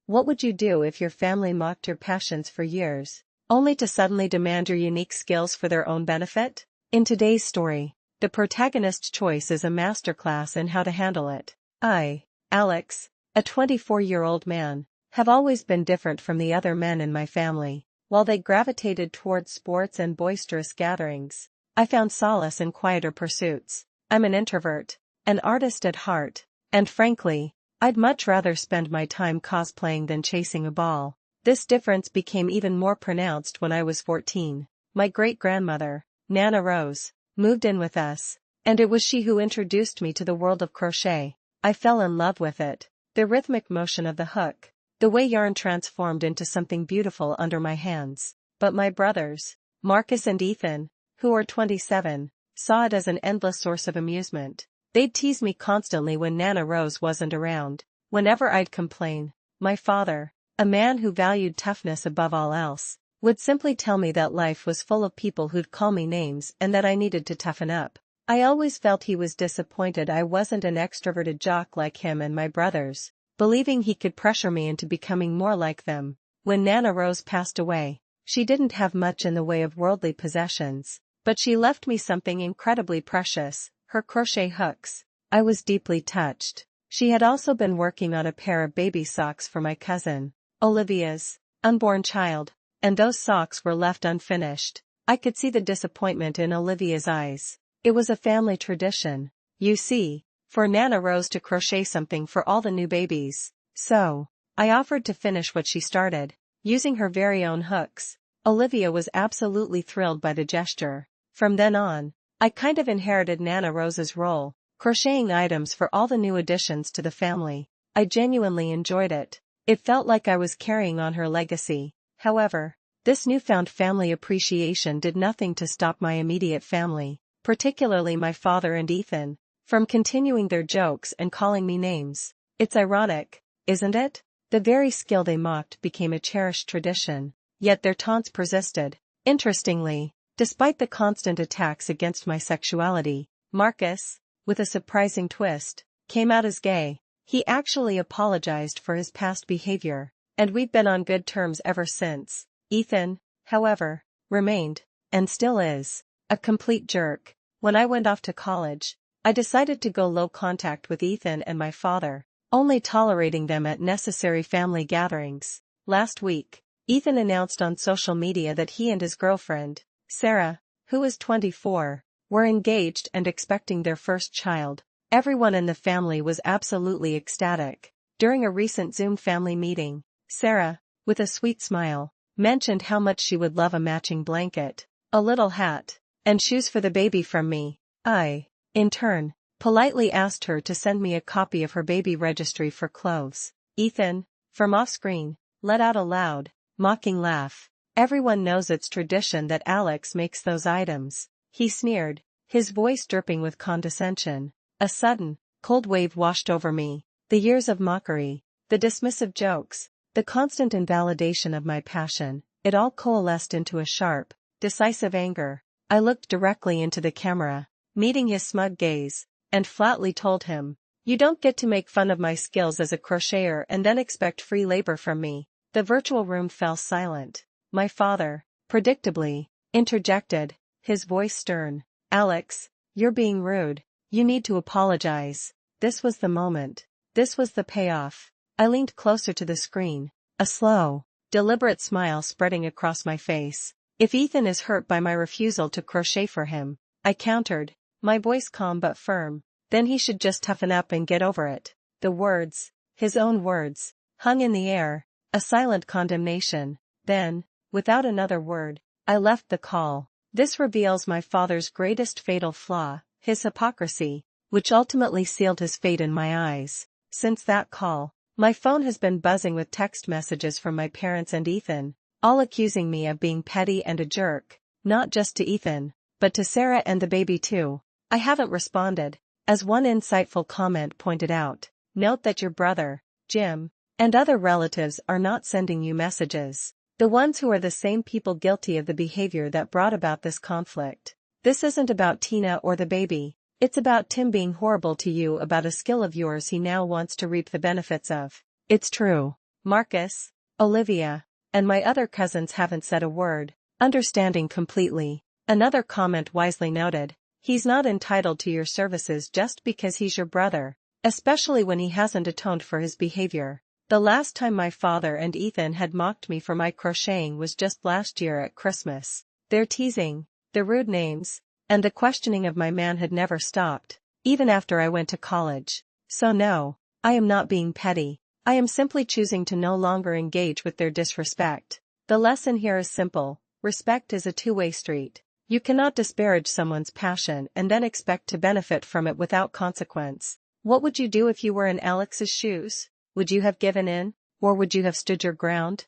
What would you do if your family mocked your passions for years, only to suddenly demand your unique skills for their own benefit? In today's story, the protagonist's choice is a masterclass in how to handle it. I, Alex, a 24-year-old man, have always been different from the other men in my family. While they gravitated towards sports and boisterous gatherings, I found solace in quieter pursuits. I'm an introvert, an artist at heart, and frankly, I'd much rather spend my time cosplaying than chasing a ball. This difference became even more pronounced when I was 14. My great-grandmother, Nana Rose, moved in with us, and it was she who introduced me to the world of crochet. I fell in love with it. The rhythmic motion of the hook, the way yarn transformed into something beautiful under my hands. But my brothers, Marcus and Ethan, who are 27, saw it as an endless source of amusement. They'd tease me constantly when Nana Rose wasn't around. Whenever I'd complain, my father, a man who valued toughness above all else, would simply tell me that life was full of people who'd call me names and that I needed to toughen up. I always felt he was disappointed I wasn't an extroverted jock like him and my brothers, believing he could pressure me into becoming more like them. When Nana Rose passed away, she didn't have much in the way of worldly possessions, but she left me something incredibly precious, her crochet hooks. I was deeply touched. She had also been working on a pair of baby socks for my cousin, Olivia's unborn child, and those socks were left unfinished. I could see the disappointment in Olivia's eyes. It was a family tradition, you see, for Nana Rose to crochet something for all the new babies. So, I offered to finish what she started, using her very own hooks. Olivia was absolutely thrilled by the gesture. From then on, I kind of inherited Nana Rose's role, crocheting items for all the new additions to the family. I genuinely enjoyed it. It felt like I was carrying on her legacy. However, this newfound family appreciation did nothing to stop my immediate family, particularly my father and Ethan, from continuing their jokes and calling me names. It's ironic, isn't it? The very skill they mocked became a cherished tradition, yet their taunts persisted. Interestingly, despite the constant attacks against my sexuality, Marcus, with a surprising twist, came out as gay. He actually apologized for his past behavior, and we've been on good terms ever since. Ethan, however, remained, and still is, a complete jerk. When I went off to college, I decided to go low contact with Ethan and my father, only tolerating them at necessary family gatherings. Last week, Ethan announced on social media that he and his girlfriend, Sarah, who is 24, were engaged and expecting their first child. Everyone in the family was absolutely ecstatic. During a recent Zoom family meeting, Sarah, with a sweet smile, mentioned how much she would love a matching blanket, a little hat, and shoes for the baby from me. I, in turn, politely asked her to send me a copy of her baby registry for clothes. Ethan, from off-screen, let out a loud, mocking laugh. Everyone knows it's tradition that Alex makes those items, he sneered, his voice dripping with condescension. A sudden, cold wave washed over me. The years of mockery, the dismissive jokes, the constant invalidation of my passion, it all coalesced into a sharp, decisive anger. I looked directly into the camera, meeting his smug gaze, and flatly told him, "You don't get to make fun of my skills as a crocheter and then expect free labor from me." The virtual room fell silent. My father, predictably, interjected, his voice stern. "Alex, you're being rude. You need to apologize." This was the moment. This was the payoff. I leaned closer to the screen, a slow, deliberate smile spreading across my face. "If Ethan is hurt by my refusal to crochet for him," I countered, my voice calm but firm, "then he should just toughen up and get over it." The words, his own words, hung in the air, a silent condemnation. Then, without another word, I left the call. This reveals my father's greatest fatal flaw, his hypocrisy, which ultimately sealed his fate in my eyes. Since that call, my phone has been buzzing with text messages from my parents and Ethan, all accusing me of being petty and a jerk, not just to Ethan, but to Sarah and the baby too. I haven't responded. As one insightful comment pointed out, note that your brother, Jim, and other relatives are not sending you messages. The ones who are the same people guilty of the behavior that brought about this conflict. This isn't about Tina or the baby. It's about Tim being horrible to you about a skill of yours he now wants to reap the benefits of. It's true. Marcus, Olivia, and my other cousins haven't said a word, understanding completely. Another comment wisely noted, he's not entitled to your services just because he's your brother, especially when he hasn't atoned for his behavior. The last time my father and Ethan had mocked me for my crocheting was just last year at Christmas. Their teasing, the rude names, and the questioning of my man had never stopped, even after I went to college. So no, I am not being petty. I am simply choosing to no longer engage with their disrespect. The lesson here is simple: respect is a two-way street. You cannot disparage someone's passion and then expect to benefit from it without consequence. What would you do if you were in Alex's shoes? Would you have given in, or would you have stood your ground?